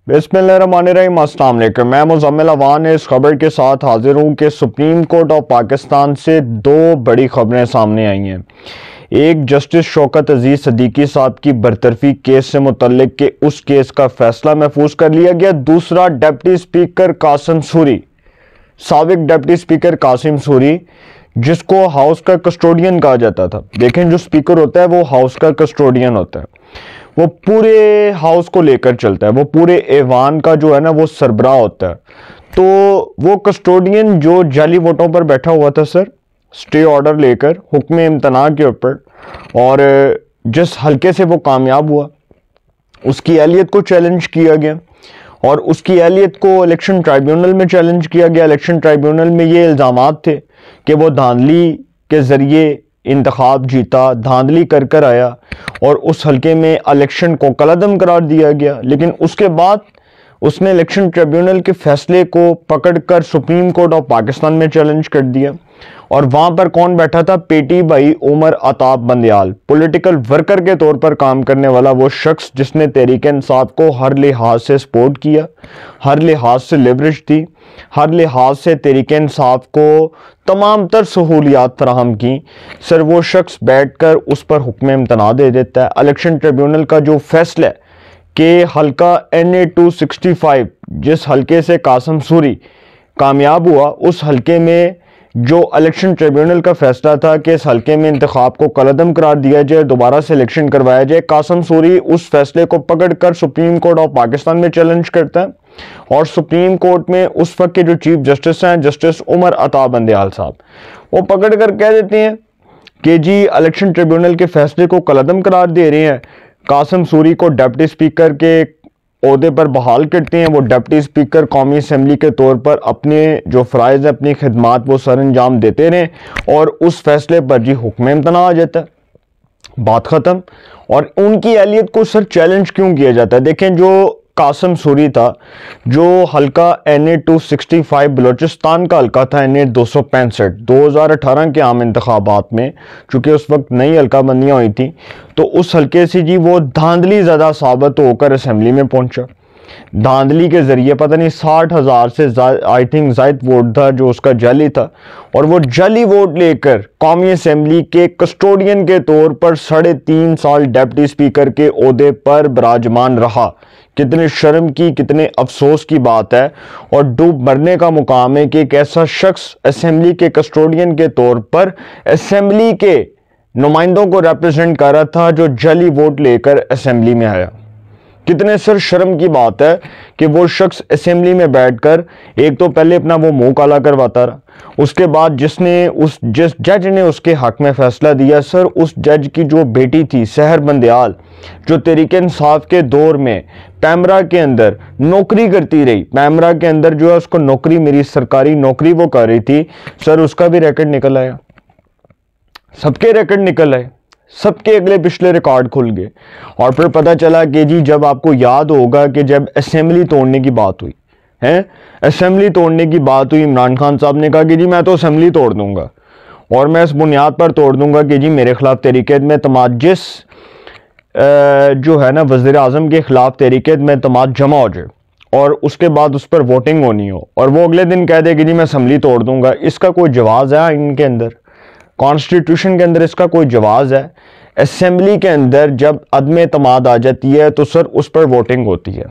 बिस्मिल्लाहिर्रहमानिर्रहीम। अस्सलाम वालेकुम। मैं मुज़म्मिल अवान इस खबर के साथ हाजिर हूँ कि सुप्रीम कोर्ट ऑफ पाकिस्तान से दो बड़ी खबरें सामने आई हैं। एक, जस्टिस शौकत अजीज़ सिद्दीकी साहब की बरतरफी केस से मुतल्लिक के उस केस का फैसला महफूज कर लिया गया। दूसरा, डिप्टी स्पीकर कासिम सूरी, साबिक डिप्टी स्पीकर कासिम सूरी, जिसको हाउस का कस्टोडियन कहा जाता था। देखें, जो स्पीकर होता है वो हाउस का कस्टोडियन होता है, वो पूरे हाउस को लेकर चलता है, वो पूरे ऐवान का जो है ना वो सरबराह होता है। तो वो कस्टोडियन जो जाली वोटों पर बैठा हुआ था सर, स्टे ऑर्डर लेकर हुक्म इम्तना के ऊपर, और जिस हल्के से वो कामयाब हुआ उसकी अहलियत को चैलेंज किया गया और उसकी अहलियत को इलेक्शन ट्राइब्यूनल में चैलेंज किया गया। इलेक्शन ट्राइब्यूनल में ये इल्ज़ामात थे कि वो धांधली के ज़रिए इंतखाब जीता, धांधली कर कर आया और उस हल्के में इलेक्शन को कलअदम करार दिया गया। लेकिन उसके बाद उसने इलेक्शन ट्रिब्यूनल के फैसले को पकड़कर सुप्रीम कोर्ट ऑफ पाकिस्तान में चैलेंज कर दिया। और वहां पर कौन बैठा था? पेटी भाई उमर अताब बंदयाल, पॉलिटिकल वर्कर के तौर पर काम करने वाला वो शख्स जिसने तहरीक इंसाफ को हर लिहाज से सपोर्ट किया, हर लिहाज से लिवरेज दी, हर लिहाज से तहरीक इंसाफ को तमाम तर सहूलियात फराहम की। सर, वो शख्स बैठकर उस पर हुक्म इम्तना दे देता है। इलेक्शन ट्रिब्यूनल का जो फैसला है कि हल्का NA 265, जिस हल्के से कासिम सूरी कामयाब हुआ, उस हल्के में जो इलेक्शन ट्रिब्यूनल का फैसला था कि इस हल्के में इंतखाब को कलअदम करार दिया जाए, दोबारा से इलेक्शन करवाया जाए, कासिम सूरी उस फैसले को पकड़कर सुप्रीम कोर्ट ऑफ पाकिस्तान में चैलेंज करता है। और सुप्रीम कोर्ट में उस वक्त के जो चीफ जस्टिस हैं, जस्टिस उमर अताब बंदयाल साहब, वो पकड़ कर कह देते हैं कि जी इलेक्शन ट्रिब्यूनल के फैसले को कलअदम करार दे रहे हैं, कासिम सूरी को डिप्टी स्पीकर के ओहदे पर बहाल करते हैं। वो डिप्टी स्पीकर कौमी असम्बली के तौर पर अपने जो फ़राइज़ अपनी खिदमात वो सर अंजाम देते रहें और उस फैसले पर जी हुक्म इम्तना आ जाता है, बात ख़त्म। और उनकी अहलियत को सर चैलेंज क्यों किया जाता है? देखें, जो कासिम सूरी था, जो हल्का NA 265 बलूचिस्तान का हल्का था, NA 265 2018 के आम इंतखाबात में, चूँकि उस वक्त नई हल्का बंदियाँ हुई थी, तो उस हल्के से जी वो धांधली ज़्यादा साबित होकर असम्बली में पहुंचा। धांधली के ज़रिए पता नहीं 60,000 से आई थिंक ज़ायद वोट था जो उसका जाली था, और वो जाली वोट लेकर कौमी असम्बली के कस्टोडियन के तौर पर 3.5 साल डिप्टी स्पीकर के ओहदे पर विराजमान रहा। कितने शर्म की, कितने अफसोस की बात है और डूब मरने का मुकाम है कि एक ऐसा शख्स असम्बली के कस्टोडियन के तौर पर असम्बली के नुमाइंदों को रिप्रेजेंट कर रहा था जो जाली वोट लेकर असम्बली में आया। कितने सर शर्म की बात है कि वो शख्स असेंबली में बैठकर एक तो पहले अपना वो मुंह काला करवाता रहा, उसके बाद जिस जज ने उसके हक में फैसला दिया, सर उस जज की जो बेटी थी सहर बंदयाल, जो तहरीक इंसाफ के दौर में पैमरा के अंदर नौकरी करती रही, पैमरा के अंदर जो है उसको नौकरी, मेरी सरकारी नौकरी वो कर रही थी, सर उसका भी रिकॉर्ड निकल आया, सबके रिकॉर्ड निकल आए, सबके अगले पिछले रिकॉर्ड खुल गए। और फिर पता चला कि जी, जब आपको याद होगा कि जब असेंबली तोड़ने की बात हुई है, असेंबली तोड़ने की बात हुई, इमरान खान साहब ने कहा कि जी मैं तो असेंबली तोड़ दूंगा और मैं इस बुनियाद पर तोड़ दूंगा कि जी मेरे खिलाफ तहरीक में तमाद, जिस जो है ना वज़ीर आज़म के खिलाफ तहरीक में तमाद जमा हो जाए और उसके बाद उस पर वोटिंग होनी हो, और वो अगले दिन कह दे कि जी मैं असेंबली तोड़ दूंगा। इसका कोई जवाज़ है इनके अंदर? कॉन्स्टिट्यूशन के अंदर इसका कोई जवाज़ है? असेंबली के अंदर जब अदम एतमाद आ जाती है तो सर उस पर वोटिंग होती है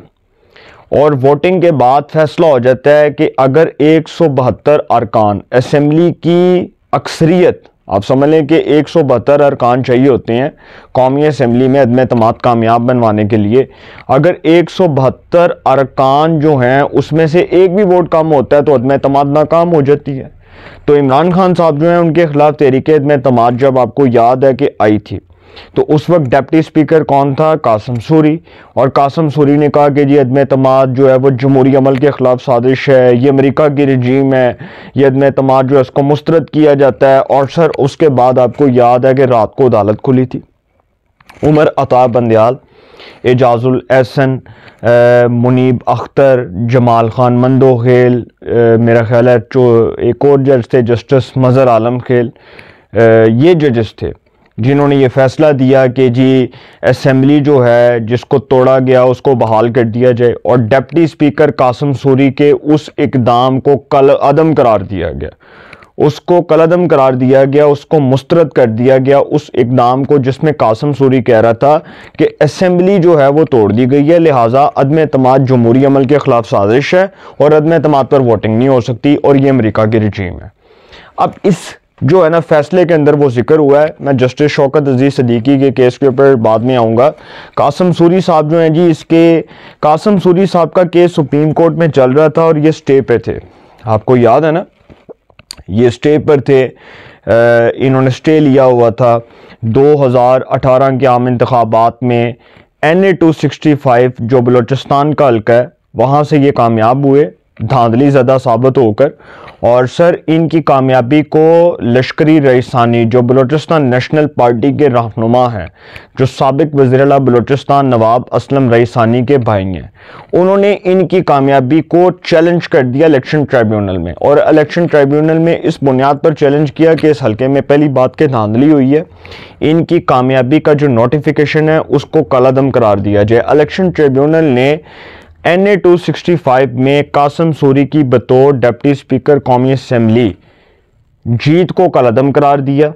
और वोटिंग के बाद फैसला हो जाता है कि अगर 172 अरकान असेंबली की अक्सरियत, आप समझ लें कि 172 अरकान चाहिए होते हैं कौमी असेंबली में अदम एतमाद कामयाब बनवाने के लिए, अगर 172 अरकान जो हैं उसमें से एक भी वोट कम होता है तो अदम एतमाद नाकाम हो जाती है। तो इमरान खान साहब जो हैं उनके खिलाफ तहरीक में एतमाद जब आपको याद है कि आई थी, तो उस वक्त डिप्टी स्पीकर कौन था? कासिम सूरी। और कासिम सूरी ने कहा कि जी अदम एतमाद जो है वो जमहूरी अमल के खिलाफ साजिश है, ये अमेरिका की रजीम है, ये अदम एतमाद जो है उसको मुस्तरद किया जाता है। और सर उसके बाद आपको याद है कि रात को अदालत खुली थी, उमर अताब बंदयाल, एजाजुल एहसन, मुनीब अख्तर, जमाल खान मंदोखेल, मेरा ख्याल है जो एक और जज थे जस्टिस मज़हर आलम खेल, ये जजेस थे। जिन्होंने ये फैसला दिया कि जी असेंबली जो है जिसको तोड़ा गया उसको बहाल कर दिया जाए, और डिप्टी स्पीकर कासिम सूरी के उस इकदाम को कलअदम करार दिया गया, उसको कलअदम करार दिया गया, उसको मुस्तरद कर दिया गया उस इकदाम को जिसमें कासिम सूरी कह रहा था कि असेंबली जो है वो तोड़ दी गई है, लिहाजा अदम एतमाद जमहूरी अमल के खिलाफ साजिश है और अदम एतमाद पर वोटिंग नहीं हो सकती और ये अमेरिका की रजीम है। अब इस जो है ना फैसले के अंदर वो जिक्र हुआ है। मैं जस्टिस शौकत अजीज सदीकी के केस के ऊपर बाद में आऊँगा। कासिम सूरी साहब जो हैं जी, इसके कासिम सूरी साहब का केस सुप्रीम कोर्ट में चल रहा था और ये स्टे पे थे, आपको याद है ना, ये स्टे पर थे। इन्होंने स्टे लिया हुआ था 2018 के आम इंतखाबात में। NA 265 जो बलूचिस्तान का हल्का है वहाँ से ये कामयाब हुए धांधली ज़्यादा साबित होकर, और सर इनकी कामयाबी को लश्करी रईसानी जो बलूचिस्तान नेशनल पार्टी के रहनुमा हैं, जो साबिक वज़ीर-ए-आला बलूचिस्तान नवाब असलम रईसानी के भाई हैं, उन्होंने इनकी कामयाबी को चैलेंज कर दिया इलेक्शन ट्राइब्यूनल में। और इलेक्शन ट्राइब्यूनल में इस बुनियाद पर चैलेंज किया कि इस हल्के में पहली बात के धांधली हुई है, इनकी कामयाबी का जो नोटिफिकेशन है उसको कलअदम करार दिया जाए। इलेक्शन ट्राइब्यूनल ने NA 265 में कासिम सूरी की बतौर डिप्टी स्पीकर कौमी असेंबली जीत को कलअदम करार दिया,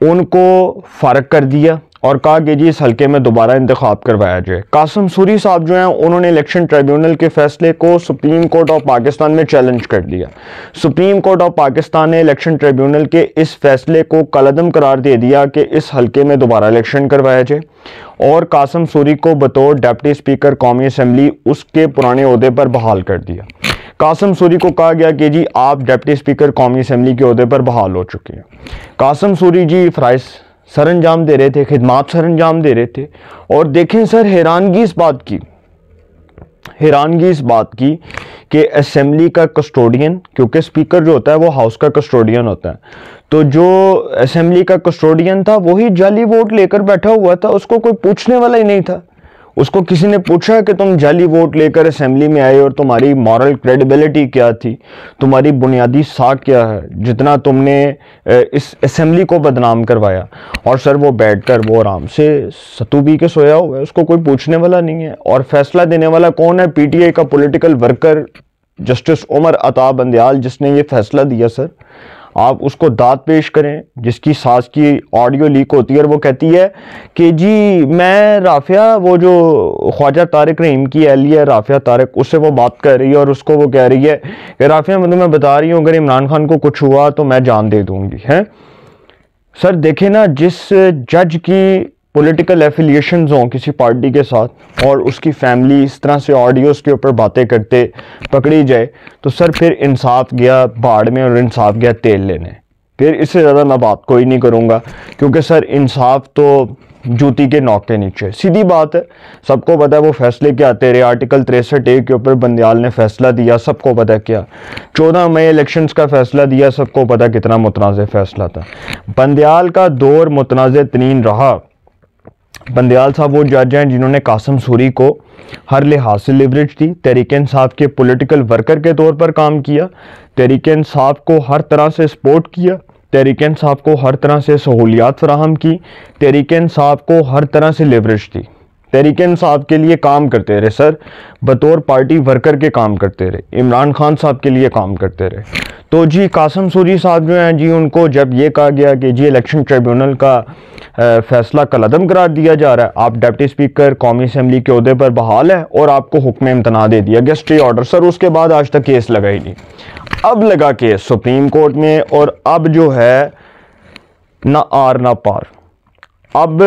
उनको फारग कर दिया और कहा कि जी इस हल्के में दोबारा इंतखाब करवाया जाए। कासिम सूरी साहब जो हैं उन्होंने इलेक्शन ट्राइब्यूनल के फैसले को सुप्रीम कोर्ट ऑफ पाकिस्तान में चैलेंज कर दिया। सुप्रीम कोर्ट ऑफ पाकिस्तान ने इलेक्शन ट्राइब्यूनल के इस फैसले को कलअदम करार दे दिया कि इस हल्के में दोबारा इलेक्शन करवाया जाए और कासिम सूरी को बतौर डिप्टी स्पीकर कौमी असेंबली उसके पुराने ओहदे पर बहाल कर दिया। कासिम सूरी को कहा गया कि जी आप डिप्टी स्पीकर कौमी असेंबली के ओहदे पर बहाल हो चुके हैं। कासिम सूरी जी फ़राइज़ सर अंजाम दे रहे थे, खिदमात सर अंजाम दे रहे थे। और देखें सर, हैरानगी इस बात की कि असेंबली का कस्टोडियन, क्योंकि स्पीकर जो होता है वो हाउस का कस्टोडियन होता है, तो जो असेंबली का कस्टोडियन था वही जाली वोट लेकर बैठा हुआ था, उसको कोई पूछने वाला ही नहीं था। उसको किसी ने पूछा कि तुम जाली वोट लेकर असेंबली में आए और तुम्हारी मॉरल क्रेडिबिलिटी क्या थी, तुम्हारी बुनियादी साख क्या है जितना तुमने इस असेंबली को बदनाम करवाया। और सर वो बैठकर वो आराम से सत्तू पी के सोया हुआ है, उसको कोई पूछने वाला नहीं है। और फैसला देने वाला कौन है? PTI का political worker justice Umar Ata Bandial, जिसने ये फैसला दिया। सर आप उसको दाद पेश करें, जिसकी सास की ऑडियो लीक होती है और वो कहती है कि जी मैं राफिया, वो जो ख्वाजा तारिक रहीम की अहली है राफिया तारिक, उससे वो बात कर रही है और उसको वो कह रही है कि राफिया मैं तुम्हें बता रही हूँ अगर इमरान खान को कुछ हुआ तो मैं जान दे दूंगी। है सर, देखें ना, जिस जज की पॉलिटिकल एफिलिएशंस हों किसी पार्टी के साथ और उसकी फैमिली इस तरह से ऑडियोज़ के ऊपर बातें करते पकड़ी जाए, तो सर फिर इंसाफ गया भाड़ में और इंसाफ गया तेल लेने। फिर इससे ज़्यादा मैं बात कोई नहीं करूँगा, क्योंकि सर इंसाफ तो जूती के नौक के नीचे, सीधी बात है। सबको पता है वो फैसले क्या आते रहे। आर्टिकल 63A के ऊपर बंदयाल ने फैसला दिया, सबको पता क्या। 14 मई इलेक्शंस का फैसला दिया, सबको पता कितना मुतनाज़ फैसला था। बंदयाल का दौर मुतनाज़ तरीन रहा। बंदयाल साहब वो जज हैं जिन्होंने कासिम सूरी को हर लिहाज से लिवरेज दी, तहरीक इंसाफ के पॉलिटिकल वर्कर के तौर पर काम किया, तहरीक इंसाफ को हर तरह से सपोर्ट किया, तहरीक इंसाफ को हर तरह से सहूलियात फराहम की, तहरीक इंसाफ को हर तरह से लिवरेज दी, तहरीक इंसाफ के लिए काम करते रहे। सर बतौर पार्टी वर्कर के काम करते रहे, इमरान खान साहब के लिए काम करते रहे। तो जी कासिम सूरी साहब जो हैं जी, उनको जब ये कहा गया कि जी इलेक्शन ट्रिब्यूनल का फैसला कलअदम करार दिया जा रहा है, आप डिप्टी स्पीकर कौमी असेंबली के ओहदे पर बहाल है और आपको हुक्म इम्तना दे दिया गया, स्टे ऑर्डर। सर उसके बाद आज तक केस लगा ही नहीं। अब लगा केस सुप्रीम कोर्ट में और अब जो है ना आर ना पार। अब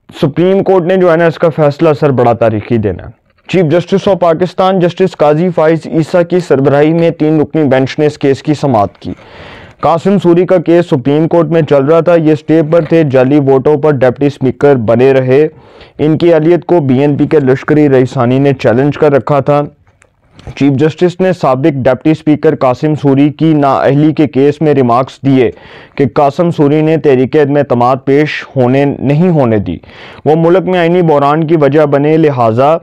सुप्रीम कोर्ट ने जो है ना इसका फैसला सर बड़ा तारीखी देना है। Chief justice of Pakistan justice Qazi Faez Isa की सरबराही में 3 रुकनी बेंच ने इस केस की समाअत की। कासिम सूरी का केस सुप्रीम कोर्ट में चल रहा था, ये स्टे पर थे, जाली वोटों पर डिप्टी स्पीकर बने रहे। इनकी अहलियत को BNP के लश्करी रईसानी ने चैलेंज कर रखा था। चीफ जस्टिस ने साबिक डिप्टी स्पीकर कासिम सूरी की नाअहली के केस में रिमार्क्स दिए कि कासिम सूरी ने तहरीक एतमाद पेश नहीं होने दी, वो मुल्क में आईनी बहरान की वजह बने, लिहाजा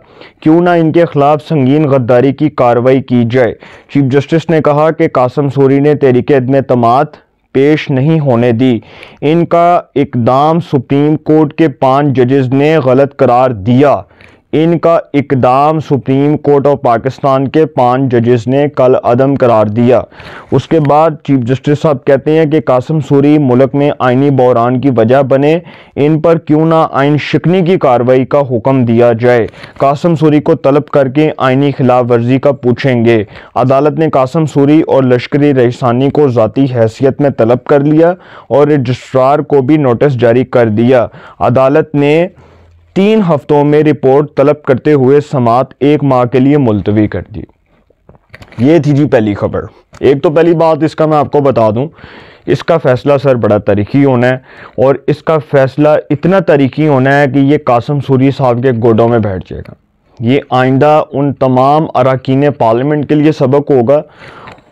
क्यों ना इनके खिलाफ संगीन गद्दारी की कार्रवाई की जाए। चीफ जस्टिस ने कहा कि कासिम सूरी ने तहरीक एतमाद पेश नहीं होने दी। इनका इकदाम सुप्रीम कोर्ट के 5 जजेस ने गलत करार दिया। इनका इकदाम सुप्रीम कोर्ट ऑफ पाकिस्तान के 5 जजेस ने कल अदम करार दिया। उसके बाद चीफ जस्टिस साहब कहते हैं कि कासिम सूरी मुल्क में आइनी बहरान की वजह बने, इन पर क्यों ना आइन शिकनी की कार्रवाई का हुक्म दिया जाए। कासिम सूरी को तलब करके आइनी खिलाफ वर्जी का पूछेंगे। अदालत ने कासिम सूरी और लश्करी रईसानी को ज़ाती हैसियत में तलब कर लिया और रजिस्ट्रार को भी नोटिस जारी कर दिया। अदालत ने 3 हफ्तों में रिपोर्ट तलब करते हुए समात 1 माह के लिए मुलतवी कर दी। ये थी जी पहली खबर। एक तो पहली बात इसका मैं आपको बता दूं, इसका फैसला सर बड़ा तारीखी होना है और इसका फैसला इतना तारीखी होना है कि ये कासिम सूरी साहब के गोडों में बैठ जाएगा। ये आइंदा उन तमाम अरकान पार्लियामेंट के लिए सबक होगा,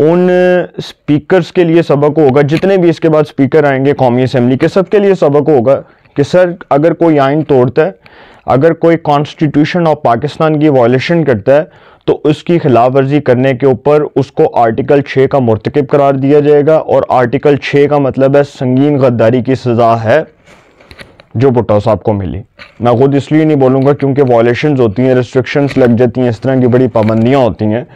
उन स्पीकर्स के लिए सबक होगा, जितने भी इसके बाद स्पीकर आएंगे कौमी असम्बली के, सबके लिए सबक होगा कि सर अगर कोई आइन तोड़ता है, अगर कोई कॉन्स्टिट्यूशन ऑफ पाकिस्तान की वायलेशन करता है तो उसकी खिलाफ वर्जी करने के ऊपर उसको आर्टिकल 6 का मुर्तकिब करार दिया जाएगा। और आर्टिकल 6 का मतलब है संगीन गद्दारी की सज़ा है जो भुट्टो साहब को मिली। मैं खुद इसलिए नहीं बोलूँगा क्योंकि वायलेशंस होती हैं, रिस्ट्रिक्शंस लग जाती हैं, इस तरह की बड़ी पाबंदियाँ होती हैं,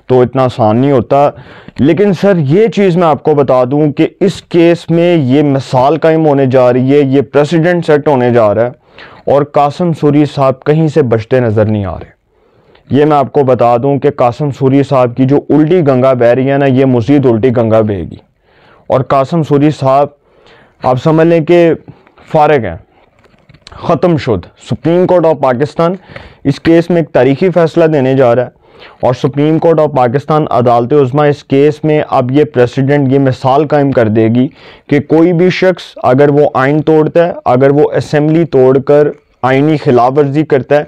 तो इतना आसान नहीं होता। लेकिन सर ये चीज़ मैं आपको बता दूं कि इस केस में ये मिसाल कायम होने जा रही है, ये प्रेसिडेंट सेट होने जा रहा है और कासिम सूरी साहब कहीं से बचते नज़र नहीं आ रहे। ये मैं आपको बता दूं कि कासिम सूरी साहब की जो उल्टी गंगा बह रही है ना, ये मज़ीद उल्टी गंगा बहेगी। और कासिम सूरी साहब आप समझ लें कि फारिग हैं, ख़त्म शुद। सुप्रीम कोर्ट ऑफ पाकिस्तान इस केस में एक तारीखी फ़ैसला देने जा रहा है और सुप्रीम कोर्ट ऑफ पाकिस्तान अदालत उज़्मा इस केस में अब ये प्रेसिडेंट ये मिसाल कायम कर देगी कि कोई भी शख्स अगर वो आइन तोड़ता है, अगर वो असम्बली तोड़कर आइनी खिलाफ वर्जी करता है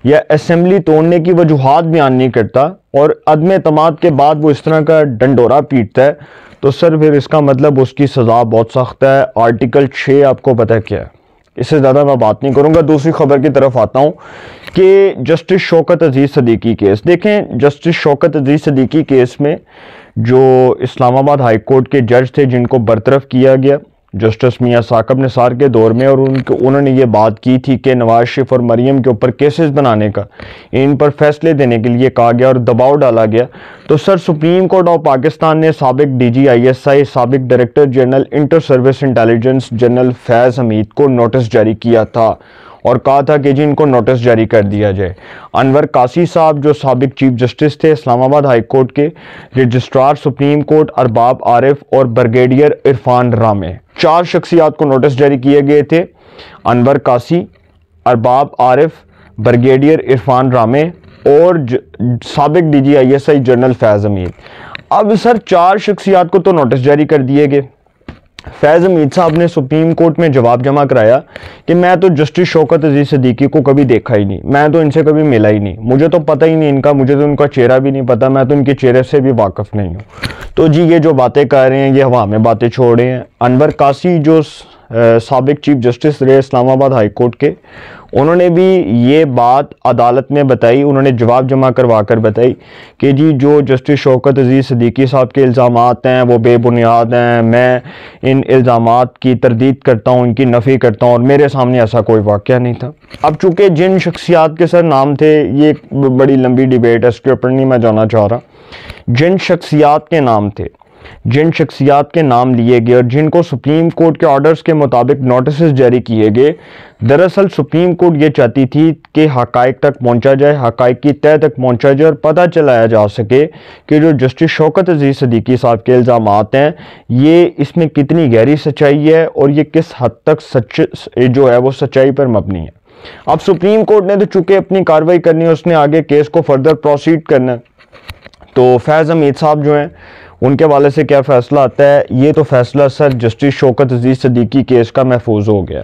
या असम्बली तोड़ने की वजूहात बयान नहीं करता और अदम एतमाद के बाद वो इस तरह का डंडोरा पीटता है, तो सर फिर इसका मतलब उसकी सज़ा बहुत सख्त है। आर्टिकल 6 आपको पता क्या है, इससे ज़्यादा मैं बात नहीं करूँगा। दूसरी खबर की तरफ आता हूँ कि जस्टिस शौकत अजीज़ सदीकी केस देखें। जस्टिस शौकत अजीज़ सदीकी केस में जो इस्लामाबाद हाई कोर्ट के जज थे जिनको बरतरफ किया गया जस्टिस मियां साकिब निसार के दौर में, और उन्होंने ये बात की थी कि नवाज शरीफ और मरियम के ऊपर केसेस बनाने का, इन पर फैसले देने के लिए कहा गया और दबाव डाला गया। तो sir supreme court of Pakistan ने साबिक DGISI साबिक director general inter service intelligence general Faiz Hameed को नोटिस जारी किया था और कहा था कि जी इनको नोटिस जारी कर दिया जाए। अनवर कासी साहब जो साबिक चीफ जस्टिस थे इस्लामाबाद हाई कोर्ट के, registrar supreme court Arbab Arif और ब्रिगेडियर इरफान रामे, 4 शख्सियात को नोटिस जारी किए गए थे। अनवर कासी, अरबाब आरिफ, ब्रिगेडियर इरफान रामे और साबिक DGISI जनरल फैज़ हमीद। अब सर 4 शख्सियात को तो नोटिस जारी कर दिए गए। फैज़ हमीद साहब ने सुप्रीम कोर्ट में जवाब जमा कराया कि मैं तो जस्टिस शौकत अजीज़ सदीकी को कभी देखा ही नहीं, मैं तो इनसे कभी मिला ही नहीं, मुझे तो पता ही नहीं इनका, मुझे तो उनका चेहरा भी नहीं पता, मैं तो इनके चेहरे से भी वाकिफ़ नहीं हूँ। तो जी ये जो बातें कर रहे हैं ये हवा में बातें छोड़ रहे हैं। अनवर कासी जो साबिक चीफ जस्टिस रहे इस्लामाबाद हाई कोर्ट के, उन्होंने भी ये बात अदालत में बताई, उन्होंने जवाब जमा करवा कर बताई कि जी जो जस्टिस शौकत अजीज़ सदीकी साहब के इल्ज़ामात हैं वो बेबुनियाद हैं, मैं इन इल्ज़ामात की तरदीद करता हूँ, इनकी नफ़ी करता हूँ और मेरे सामने ऐसा कोई वाक़या नहीं था। अब चूँकि जिन शख्सियात के सर नाम थे, ये एक बड़ी लंबी डिबेट है, इसके ऊपर नहीं मैं जाना चाह रहा। जिन शख्सियात के नाम थे, जिन शख्सियात के नाम लिए गए और जिनको सुप्रीम कोर्ट के ऑर्डर्स के मुताबिक नोटिस जारी किए गए, दरअसल सुप्रीम कोर्ट ये चाहती थी कि हक़ाइक़ तक पहुंचा जाए, हक़ाइक़ की तह तक पहुंचा जाए और पता चलाया जा सके कि जो जस्टिस शौकत अजीज़ सदीकी साहब के इल्ज़ामात हैं ये इसमें कितनी गहरी सच्चाई है और ये किस हद तक जो है वो सच्चाई पर मबनी है। अब सुप्रीम कोर्ट ने तो चूँकि अपनी कार्रवाई करनी है, उसने आगे केस को फर्दर प्रोसीड करना है, तो फैज़ हमीद साहब जो हैं उनके वाले से क्या फ़ैसला आता है, ये तो फ़ैसला सर जस्टिस शौकत अजीज़ सदीकी केस का महफूज हो गया।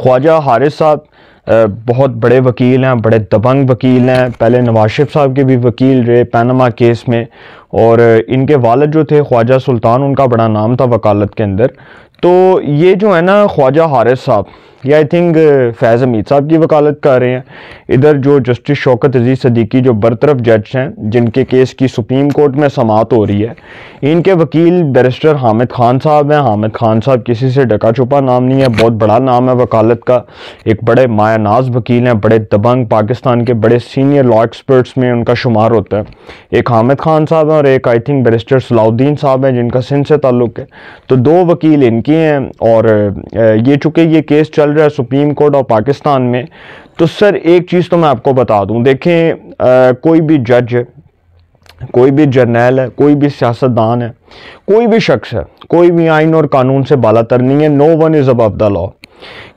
ख्वाजा हारिस साहब बहुत बड़े वकील हैं, बड़े दबंग वकील हैं, पहले नवाज शरीफ साहब के भी वकील रहे पैनामा केस में, और इनके वालिद जो थे ख्वाजा सुल्तान, उनका बड़ा नाम था वकालत के अंदर। तो ये जो है ना ख्वाजा हारिस साहब, ये आई थिंक फैज़ हमीद साहब की वकालत कर रहे हैं। इधर जो जस्टिस शौकत अजीज़ सदीकी जो बरतरफ जज हैं, जिनके केस की सुप्रीम कोर्ट में समाअत हो रही है, इनके वकील बैरिस्टर हामिद खान साहब हैं। हामिद खान साहब किसी से ढका छुपा नाम नहीं है, बहुत बड़ा नाम है वकालत का। एक बड़े मायानाज वकील हैं, बड़े दबंग, पाकिस्तान के बड़े सीनियर लॉ एक्सपर्ट्स में उनका शुमार होता है। एक हामिद खान साहब हैं और एक आई थिंक बैरिस्टर सलाउद्दीन साहब हैं, जिनका सिंध से ताल्लुक़ है। तो दो वकील इनकी हैं। और ये चूँकि ये केस चल रहा है सुप्रीम कोर्ट ऑफ पाकिस्तान में, तो सर एक चीज़ तो मैं आपको बता दूं, देखें कोई भी जज है, कोई भी जर्नैल है, कोई भी सियासतदान है, कोई भी शख्स है, कोई भी आइन और कानून से बालातर नहीं है। No one is above the law,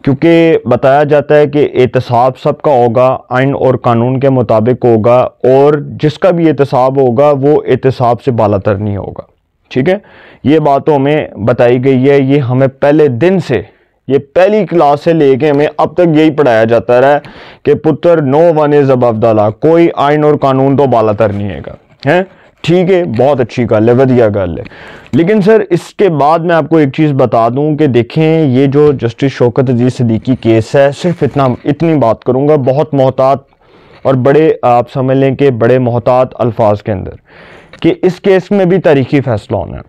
क्योंकि बताया जाता है कि एहतसाब सबका होगा, आइन और कानून के मुताबिक होगा, और जिसका भी एहतसाब होगा वो एहतसाब से बालातर नहीं होगा। ठीक है, ये बात हमें बताई गई है। ये हमें पहले दिन से, ये पहली क्लास से लेके हमें अब तक यही पढ़ाया जाता रहा कि पुत्र no one is above the law, कोई आइन और कानून तो बालातर नहीं है। ठीक है, बहुत अच्छी गल है, वधिया गल है। लेकिन सर इसके बाद मैं आपको एक चीज़ बता दूं कि देखें, ये जो जस्टिस शौकत अजीज़ सदीकी केस है, सिर्फ इतनी बात करूंगा बहुत मोहतात और बड़े, आप समझ लें कि बड़े मोहतात अल्फाज के अंदर, कि इस केस में भी तारीखी फैसला होना है।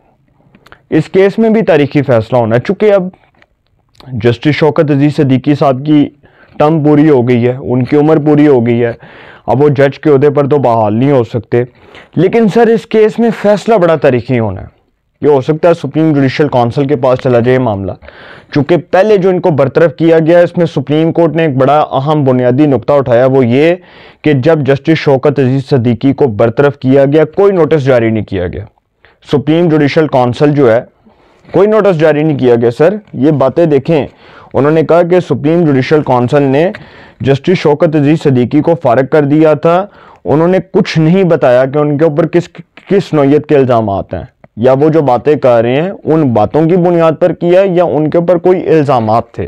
इस केस में भी तारीखी फैसला होना है, चूँकि अब जस्टिस शौकत अजीज़ सदीकी साहब की टर्म पूरी हो गई है, उनकी उम्र पूरी हो गई है, अब वो जज के ओहदे पर तो बहाल नहीं हो सकते। लेकिन सर इस केस में फैसला बड़ा तारीखी होना है। ये हो सकता है सुप्रीम जुडिशल काउंसिल के पास चला जाए मामला, चूँकि पहले जो इनको बरतरफ किया गया, इसमें सुप्रीम कोर्ट ने एक बड़ा अहम बुनियादी नुकता उठाया, वो ये कि जब जस्टिस शौकत अजीज़ सदीकी को बरतरफ किया गया, कोई नोटिस जारी नहीं किया गया। सुप्रीम जुडिशल काउंसिल जो है, कोई नोटिस जारी नहीं किया गया। सर ये बातें देखें, उन्होंने कहा कि सुप्रीम जुडिशल काउंसिल ने जस्टिस शौकत अजीज़ सदीकी को फारिग कर दिया था। उन्होंने कुछ नहीं बताया कि उनके ऊपर किस नौयत के इल्ज़ाम आते हैं, या वो जो बातें कर रहे हैं उन बातों की बुनियाद पर किया है या उनके ऊपर कोई इल्ज़ाम थे।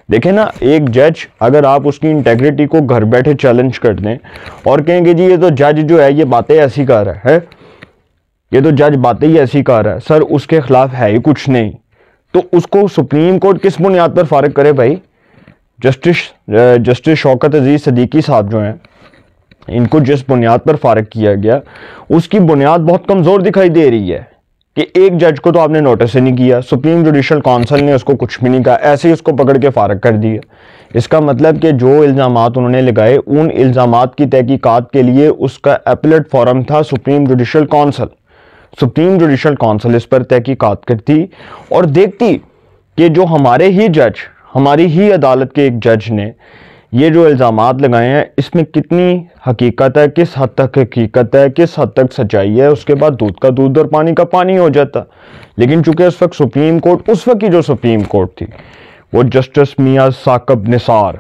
देखें ना, एक जज अगर आप उसकी इंटेग्रिटी को घर बैठे चैलेंज कर दें और कहेंगे जी ये तो जज जो है ये बातें ऐसी कर रहा है, ये तो जज बातें ही ऐसी कर रहा है, सर उसके खिलाफ है ही कुछ नहीं, तो उसको सुप्रीम कोर्ट किस बुनियाद पर फारिग करे भाई? जस्टिस शौकत अजीज़ सदीकी साहब जो हैं, इनको जिस बुनियाद पर फारिग किया गया उसकी बुनियाद बहुत कमज़ोर दिखाई दे रही है कि एक जज को तो आपने नोटिस ही नहीं किया, सुप्रीम जुडिशल काउंसिल ने उसको कुछ भी नहीं कहा, ऐसे ही उसको पकड़ के फारिग कर दिया। इसका मतलब कि जो इल्ज़ामात उन्होंने लगाए, उन इल्ज़ामात की तहकीकात के लिए उसका एपलेट फोरम था supreme judicial council. Supreme judicial council इस पर तहकीकात करती और देखती कि जो हमारे ही जज, हमारी ही अदालत के एक जज ने ये जो इल्ज़ामात लगाए हैं इसमें कितनी हकीकत है, किस हद तक हकीकत है, किस हद तक सच्चाई है, उसके बाद दूध का दूध और पानी का पानी हो जाता। लेकिन चूंकि उस वक्त सुप्रीम कोर्ट, उस वक्त की जो सुप्रीम कोर्ट थी वो जस्टिस मियां साकिब निसार,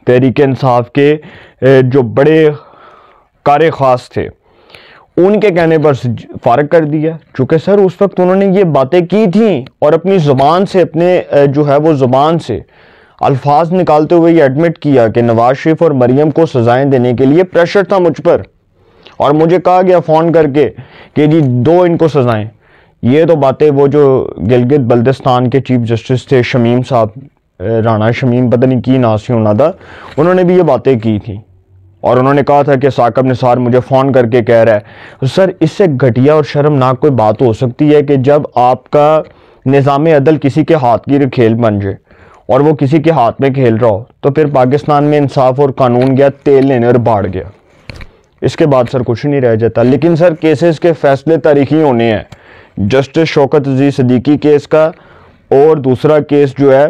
तहरीक इंसाफ के जो बड़े कार खास थे, उनके कहने पर फारिग कर दिया। चूँकि सर उस वक्त उन्होंने ये बातें की थी और अपनी ज़ुबान से, अपने जो है वो ज़ुबान से अल्फाज निकालते हुए ये एडमिट किया कि नवाज शरीफ और मरियम को सजाएं देने के लिए प्रेशर था मुझ पर, और मुझे कहा गया फ़ोन करके कि जी दो इनको सजाएं। ये तो बातें वो जो गिलगित बल्दिस्तान के चीफ जस्टिस थे शमीम साहब, राणा शमीम, पता नहीं की नासी होना था, उन्होंने भी ये बातें की थी और उन्होंने कहा था कि साकिब निसार मुझे फ़ोन करके कह रहा है। तो सर इससे घटिया और शर्मनाक कोई बात हो सकती है कि जब आपका निज़ाम अदल किसी के हाथ की खेल बन जाए और वो किसी के हाथ में खेल रहा हो, तो फिर पाकिस्तान में इंसाफ और कानून गया तेल लेने और बाढ़ गया। इसके बाद सर कुछ नहीं रह जाता। लेकिन सर केसेस के फैसले तारीखी होने हैं, जस्टिस शौकत अजीज़ सदीकी केस का, और दूसरा केस जो है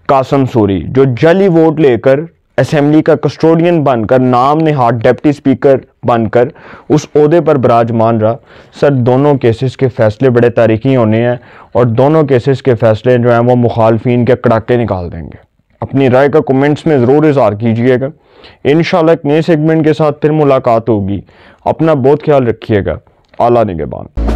कासम सूरी, जो जाली वोट लेकर असेंबली का कस्टोडियन बनकर, नाम नेहाद डिप्टी स्पीकर बनकर उस ओहदे पर विराजमान रहा। सर दोनों केसेस के फैसले बड़े तारीखी होने हैं और दोनों केसेस के फैसले जो हैं वो मुखालफिन के कड़ाके निकाल देंगे। अपनी राय का कमेंट्स में ज़रूर इज़हार कीजिएगा। इंशाल्लाह एक नए सेगमेंट के साथ फिर मुलाकात होगी। अपना बहुत ख्याल रखिएगा। आला निगहबान।